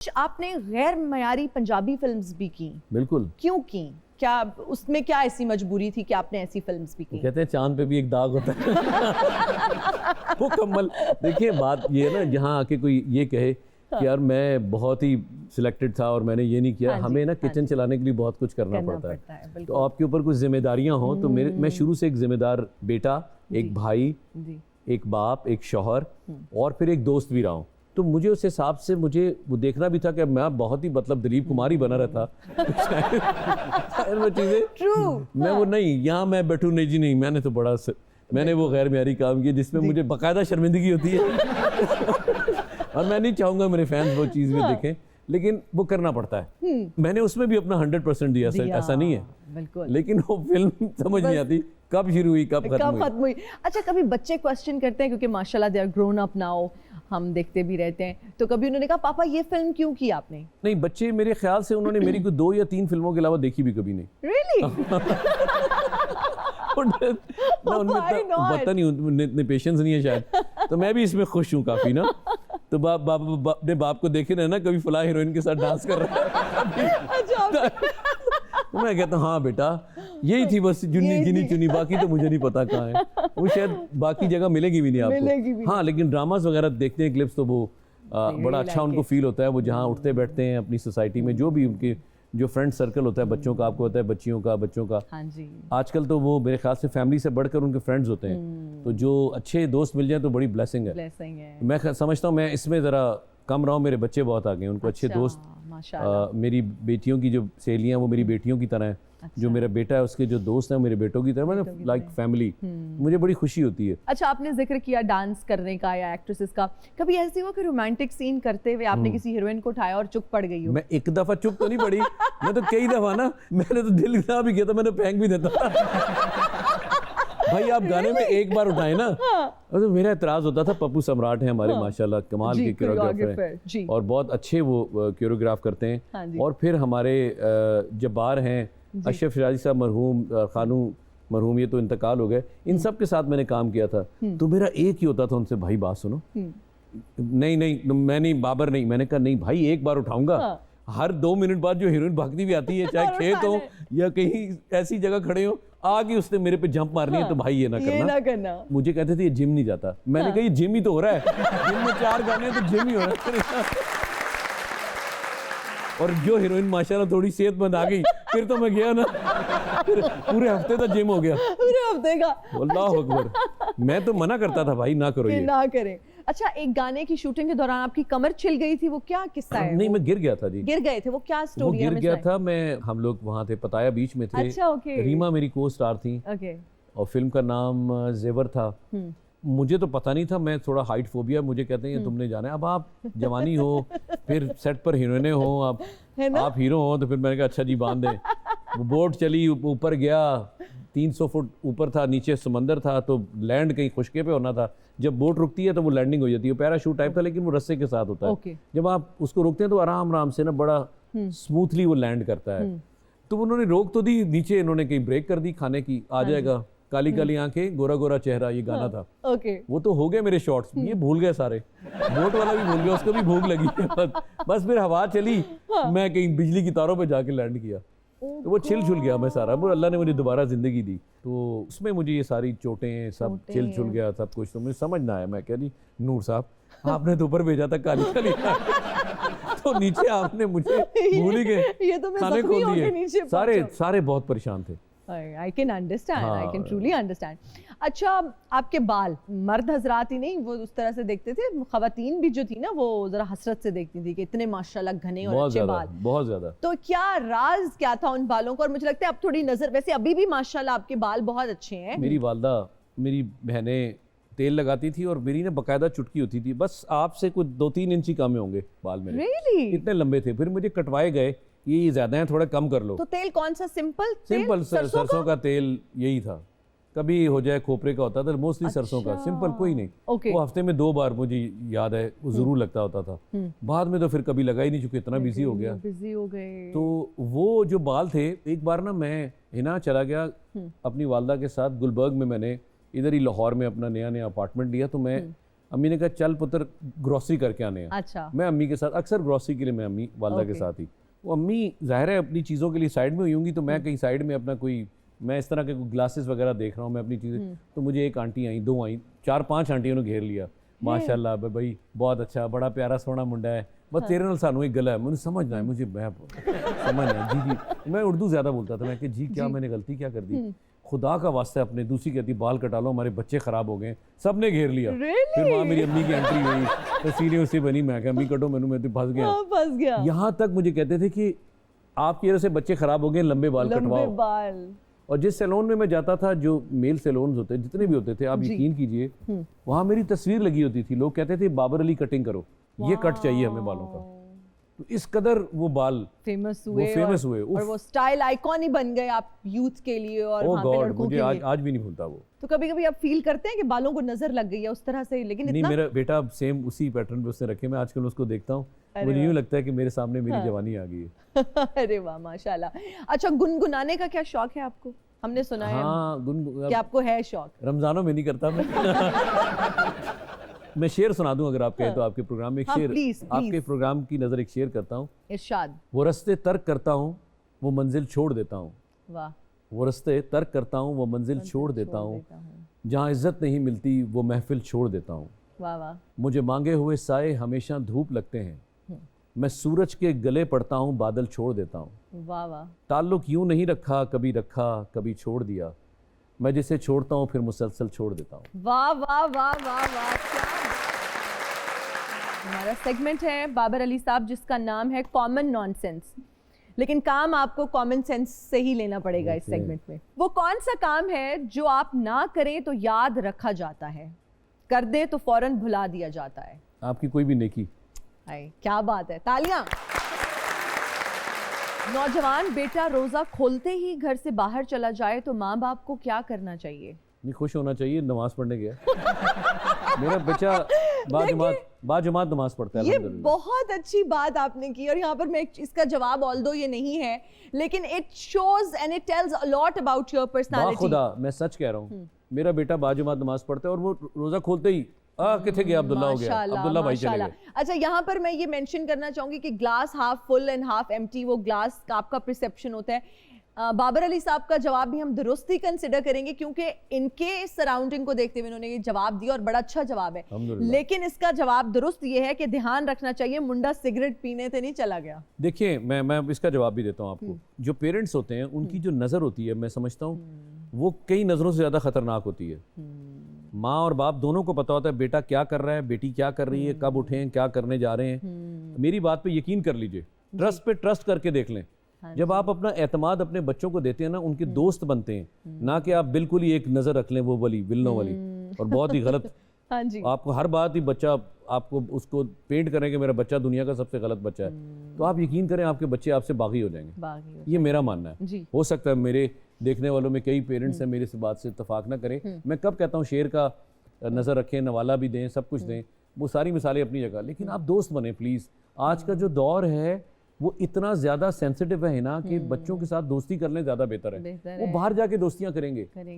आपने गैर मयारी पंजाबी फिल्म्स भी की, बिल्कुल। क्यों की? क्या उसमें क्या ऐसी मजबूरी थी कि आपने ऐसी फिल्म्स भी की? कहते हैं चांद पे भी एक दाग होता है। वो कम्बल। देखिए बात ये है ना, जहाँ आके कोई ये कहे कि यार मैं बहुत ही सिलेक्टेड था और मैंने ये नहीं किया। हमें ना किचन चलाने के लिए बहुत कुछ करना पड़ता है। तो आपके ऊपर कुछ जिम्मेदारियां हों तो मैं शुरू से एक जिम्मेदार बेटा, एक भाई, एक बाप, एक शौहर और फिर एक दोस्त भी रहा हूँ। तो मुझे उस हिसाब से मुझे वो देखना भी था कि मैं बहुत ही मतलब दिलीप कुमार ही बना रहता। वो चीज़ें मैं वो नहीं, यहाँ मैं बैठूँ नहीं जी नहीं, मैंने वो गैर म्यारी काम किया जिसमें मुझे बाकायदा शर्मिंदगी होती है। और मैं नहीं चाहूँगा मेरे फैंस वो चीज़ में देखें, लेकिन वो करना पड़ता है। मैंने उसमें भी अपना 100% दिया सर, ऐसा नहीं है बिल्कुल। लेकिन वो फिल्म समझ नहीं आती कब शुरू हुई कब खत्म हुई। अच्छा, कभी बच्चे क्वेश्चन करते हैं, क्योंकि माशाल्लाह they are grown up now, हम देखते भी रहते हैं, तो कभी उन्होंने कहा पापा ये फिल्म क्यों की आपने? नहीं, बच्चे मेरे ख्याल से उन्होंने मेरी कोई 2 या 3 फिल्मों के अलावा देखी भी कभी नहीं। Really? मैं उनमें पता नहीं, उनमें पेशेंस नहीं है शायद। तो मैं भी इसमें खुश हूँ काफी ना। तो अपने बाप को देखे ना कभी फला हीरोइन के साथ डांस कर रहा है। तो मैं कहता हूँ हाँ बेटा यही थी बस, गिनी चुनी, बाकी तो मुझे नहीं पता कहाँ है। वो शायद बाकी जगह मिलेगी भी नहीं आपको। हाँ, लेकिन ड्रामास वगैरह देखते हैं, क्लिप्स, तो वो बड़ा अच्छा उनको फील होता है। वो जहाँ उठते बैठते हैं अपनी सोसाइटी में, जो भी उनके जो फ्रेंड सर्कल होता है बच्चों का, आपको होता है बच्चियों का, बच्चों का। हाँ जी। आजकल तो वो मेरे ख्याल से फैमिली से बढ़कर उनके फ्रेंड्स होते हैं। तो जो अच्छे दोस्त मिल जाए तो बड़ी ब्लेसिंग है। मैं समझता हूँ मैं इसमें ज़रा कम रहा हूँ, मेरे बच्चे बहुत आ गए, उनको अच्छे दोस्त। मेरी बेटियों की जो सहेलियाँ वो मेरी बेटियों की तरह हैं। जो मेरा बेटा है उसके जो दोस्त हैं मेरे बेटों की तरह, मैंने लाइक फैमिली। मुझे बड़ी खुशी होती है। अच्छा, आपने जिक्र किया डांस करने का या एक्ट्रेसेस का, कभी ऐसे हुआ कि रोमांटिक सीन करते हुए आपने किसी हीरोइन को उठाया और चुप पड़ गई हो? मैं एक दफा चुप तो नहीं पड़ी, मैं तो कई दफा ना, मैंने तो दिल खराब भी किया था, मैंने फेंक भी देता। भाई आप गाने में एक बार उठाए ना। तो मेरा एतराज होता था, पप्पू सम्राट है हमारे माशाल्लाह कमाल के कोरियोग्राफर हैं और बहुत अच्छे वो कोरियोग्राफ करते हैं। और फिर हमारे जब्बार हैं, अशरफ शिराजी साहब मरहूम, खानू मरहूम, ये तो इंतकाल हो गए, इन सब के साथ मैंने काम किया था। तो मेरा एक ही होता था उनसे, भाई बात सुनो, नहीं मैं नहीं, बाबर नहीं, मैंने कहा नहीं भाई एक बार उठाऊंगा। हर 2 मिनट बाद जो हीरोइन भागती भी आती है, चाहे खेत हो या कहीं ऐसी जगह खड़े हो, आगे उसने मेरे पे जंप मारनी है, तो भाई ये ना करना। मुझे कहते थे ये जिम नहीं जाता। मैंने कहा ये जिम ही तो हो रहा है, जिम में 4 गाने तो जिम ही हो रहा है। और जो हीरोइन माशाल्लाह थोड़ी सेहतमंद आ गई, फिर तो मैं गया ना, फिर पूरे हफ्ते का जिम हो गया, पूरे हफ्ते का। अल्लाह अकबर। मैं तो मना करता था भाई ना करो ये, ना करें। अच्छा, एक गाने की शूटिंग के दौरान आपकी कमर छिल गई थी, वो क्या किस्सा है? नहीं, मैं गिर गया था जी। गिर गए थे, वो क्या स्टोरी है? वो गिर गया था, हम लोग वहाँ थे, पताया बीच में थे। अच्छा, ओके। रीमा मेरी को स्टार थी और फिल्म का नाम जेवर था। मुझे तो पता नहीं था, मैं थोड़ा हाइट फोबिया, मुझे कहते हैं तुमने जाना है, अब आप जवानी हो, फिर सेट पर हीरोइने हो, आप हीरो हो, तो फिर मैंने कहा अच्छा जी बांध दें। वो बोट चली, ऊपर गया, 300 फुट ऊपर था, नीचे समंदर था, तो लैंड कहीं खुशके पे होना था। जब बोट रुकती है तो वो लैंडिंग हो जाती है। पैराशूट टाइप था लेकिन वो रस्से के साथ होता है। जब आप उसको रोकते हैं तो आराम आराम से ना बड़ा स्मूथली वो लैंड करता है। तो उन्होंने रोक तो दी, नीचे इन्होंने कहीं ब्रेक कर दी, खाने की आ जाएगा, काली काली आंखें, गोरा गोरा चेहरा, ये गाना था। वो तो हो गए मेरे शॉट्स, ये भूल गए सारे, बोट वाला भी भूल गया, उसको भी भूख लगी। बस फिर हवा चली, मैं कहीं बिजली की तारों पे जाके लैंड किया, तो वो छिल गया मैं सारा। वो अल्लाह ने मुझे दोबारा जिंदगी दी, तो उसमें मुझे ये सारी चोटें सब छिल गया सब कुछ। तो मुझे समझ ना आया, मैं कह दी नूर साहब आपने तो ऊपर भेजा था काली काली, तो नीचे आपने मुझे भूल ही गए, खाने को दिए। सारे बहुत परेशान थे। I can understand, I can truly understand. अच्छा, आपके बाल मर्द हजरात ही नहीं, वो उस तरह से देखते थे, खवातीन भी जो थी ना वो जरा हसरत से देखती थी कि इतने माशाल्लाह घने और अच्छे बाल, बहुत ज्यादा। तो क्या राज क्या था उन बालों का? और मुझे लगता है अब थोड़ी नजर, वैसे अभी भी माशाल्लाह आपके बाल बहुत अच्छे हैं। मेरी वालदा, मेरी बहनें तेल लगाती थी और मेरी ना बकायदा चुटकी होती थी, बस आपसे कुछ 2-3 इंच ही कम होंगे बाल मेरे। Really? इतने लंबे थे, फिर मुझे कटवाए गए, ये ज्यादा है, थोड़ा कम कर लो। तो तेल कौन सा? सिंपल सरसों का तेल यही था, कभी हो जाए खोपरे का होता था, मोस्टली सरसों का, सिंपल कोई नहीं। वो हफ्ते में 2 बार मुझे याद है वो जरूर लगता होता था। बाद में तो फिर कभी लगा ही नहीं, चूंकि इतना बिजी हो गए। तो वो जो बाल थे, एक बार ना मैं हिना चला गया अपनी वालदा के साथ, गुलबर्ग में, मैंने इधर ही लाहौर में अपना नया अपार्टमेंट लिया, तो मैं अम्मी ने कहा चल पुत्र ग्रोसरी करके आने हैं। अच्छा। मैं अम्मी के साथ अक्सर ग्रोसरी के लिए मैं अम्मी वालदा के साथ ही, वो अम्मी ज़ाहिर है अपनी चीज़ों के लिए साइड में हुई होंगी, तो मैं कहीं साइड में अपना कोई, मैं इस तरह के ग्लासेस वगैरह देख रहा हूँ मैं अपनी चीज़ें, तो मुझे एक आंटी आई, दो आई, 4-5 आंटियों ने घेर लिया, माशाल्लाह भाई बहुत अच्छा, बड़ा प्यारा सोना मुंडा है, बस तेरे नाल सानू एक गला है, मुझे समझना है, मुझे मैं समझना है जी। मैं उर्दू ज़्यादा बोलता था, मैं कि जी क्या मैंने गलती क्या कर दी, खुदा का वास्ता अपने। दूसरी कहती बाल कटा लो, हमारे बच्चे ख़राब हो गए, सब ने घेर लिया। फिर वहाँ मेरी अम्मी की एंट्री हुई, तो सीनियर उससे बनी, मैं कहा अम्मी कटो, मैं तो फंस गया। यहाँ तक मुझे कहते थे कि आपकी वजह से बच्चे ख़राब हो गए, लंबे बाल कटवाओ। और जिस सैलून में मैं जाता था, जो मेल सैलून होते जितने भी होते थे, आप यकीन कीजिए वहाँ मेरी तस्वीर लगी होती थी, लोग कहते थे बाबर अली कटिंग करो, ये कट चाहिए हमें बालों का। तो इस कदर वो बाल फेमस हुए और वो स्टाइल आइकॉन ही बन गए आप यूथ के लिए और वहाँ पे लड़कों के लिए। आज भी नहीं भूलता वो। तो कभी कभी आप फील करते हैं कि बालों को नजर लग गई है उस तरह से, लेकिन नहीं, मेरा बेटा सेम उसी पैटर्न पे उसने रखे, मैं आजकल उसको देखता हूँ, मुझे यूँ लगता है कि मेरे सामने मेरी जवानी आ गई है। अरे वाह माशाल्लाह। अच्छा, गुनगुनाने का क्या शौक है आपको? हमने सुना है कि आपको है शौक। रमजानों में नहीं करता मैं। मैं शेर सुना दूं अगर आप कहें तो, आपके प्रोग्राम में एक शेर, आपके प्रोग्राम की नजर एक शेर करता हूँ। इरशाद। वो रास्ते तर्क करता हूँ, वो मंजिल छोड़ देता हूँ। वाह। वो रास्ते तर्क करता हूँ, वो मंजिल छोड़ देता हूँ, जहाँ इज्जत नहीं मिलती वो महफिल छोड़ देता हूँ। वाह वाह। मुझे मांगे हुए साए हमेशा धूप लगते हैं, मैं सूरज के गले पड़ता हूँ, बादल छोड़ देता हूँ। वाह वाह। ताल्लुक यूं नहीं रखा, कभी छोड़ दिया, मैं जिसे छोड़ता हूँ फिर मुसलसल छोड़ देता हूँ। वाह वाह वाह वाह वाह। हमारा सेगमेंट है बाबर अली साहब, जिसका नाम है कॉमन नॉनसेंस, लेकिन काम आपको कॉमन सेंस से ही लेना पड़ेगा इस सेगमेंट में। वो कौन सा काम है जो आप ना करें तो याद रखा जाता है, कर दें तो फौरन भुला दिया जाता है? आपकी कोई भी नेकी। क्या बात है, तालियां। नौजवान बेटा रोजा खोलते ही घर से बाहर चला जाए तो माँ बाप को क्या करना चाहिए? नहीं, खुश होना चाहिए, नमाज पढ़ने गया। मेरा बच्चा बाजमात नमाज पढ़ता है। ये बहुत अच्छी बात आपने की, और यहाँ पर मैं इसका जवाब ऑल्दो ये नहीं है, लेकिन it shows and it tells a lot about your personality. खुदा मैं सच कह रहा हूँ, मेरा बेटा बाजमात नमाज पढ़ता है और वो रोजा खोलते ही किथे गया, अब्दुल्ला हो गया, अब्दुल्ला भाई चले गए। अच्छा, यहाँ पर मैं ये मेंशन करना चाहूंगी कि glass half full and half empty, वो ग्लास का आपका परसेप्शन होता है। बाबर अली साहब का जवाब भी हम दुरुस्त ही कंसिडर करेंगे, क्योंकि इनके सराउंडिंग को देखते हुए उन्होंने ये जवाब दिया और बड़ा अच्छा जवाब है। लेकिन इसका जवाब दुरुस्त ये है कि ध्यान रखना चाहिए मुंडा सिगरेट पीने से नहीं चला गया। देखिए, मैं इसका जवाब भी देता हूँ आपको। जो पेरेंट्स होते हैं उनकी जो नज़र होती है, मैं समझता हूँ वो कई नज़रों से ज़्यादा खतरनाक होती है। माँ और बाप दोनों को पता होता है बेटा क्या कर रहा है, बेटी क्या कर रही है, कब उठे, क्या करने जा रहे हैं। मेरी बात पे यकीन कर लीजिए, ट्रस्ट पे ट्रस्ट करके देख लें। जब आप अपना एतमाद अपने बच्चों को देते हैं ना, उनके दोस्त बनते हैं, ना कि आप बिल्कुल ही एक नज़र रख लें वो वाली विलनों वाली, और बहुत ही गलत। हाँ जी। आपको हर बात ही बच्चा, आपको उसको पेंट करें कि मेरा बच्चा दुनिया का सबसे गलत बच्चा है, तो आप यकीन करें आपके बच्चे आपसे बागी हो जाएंगे। ये मेरा मानना है। हो सकता है मेरे देखने वालों में कई पेरेंट्स हैं मेरे इस बात से इत्तेफाक ना करें। मैं कब कहता हूँ शेर का नज़र रखें, नवाला भी दें, सब कुछ दें, वो सारी मिसालें अपनी जगह, लेकिन आप दोस्त बने प्लीज़। आज का जो दौर है वो इतना ज़्यादा सेंसिटिव है ना कि बच्चों के साथ दोस्ती कर लें ज़्यादा बेहतर है। वो बाहर जाके दोस्तियाँ करेंगे।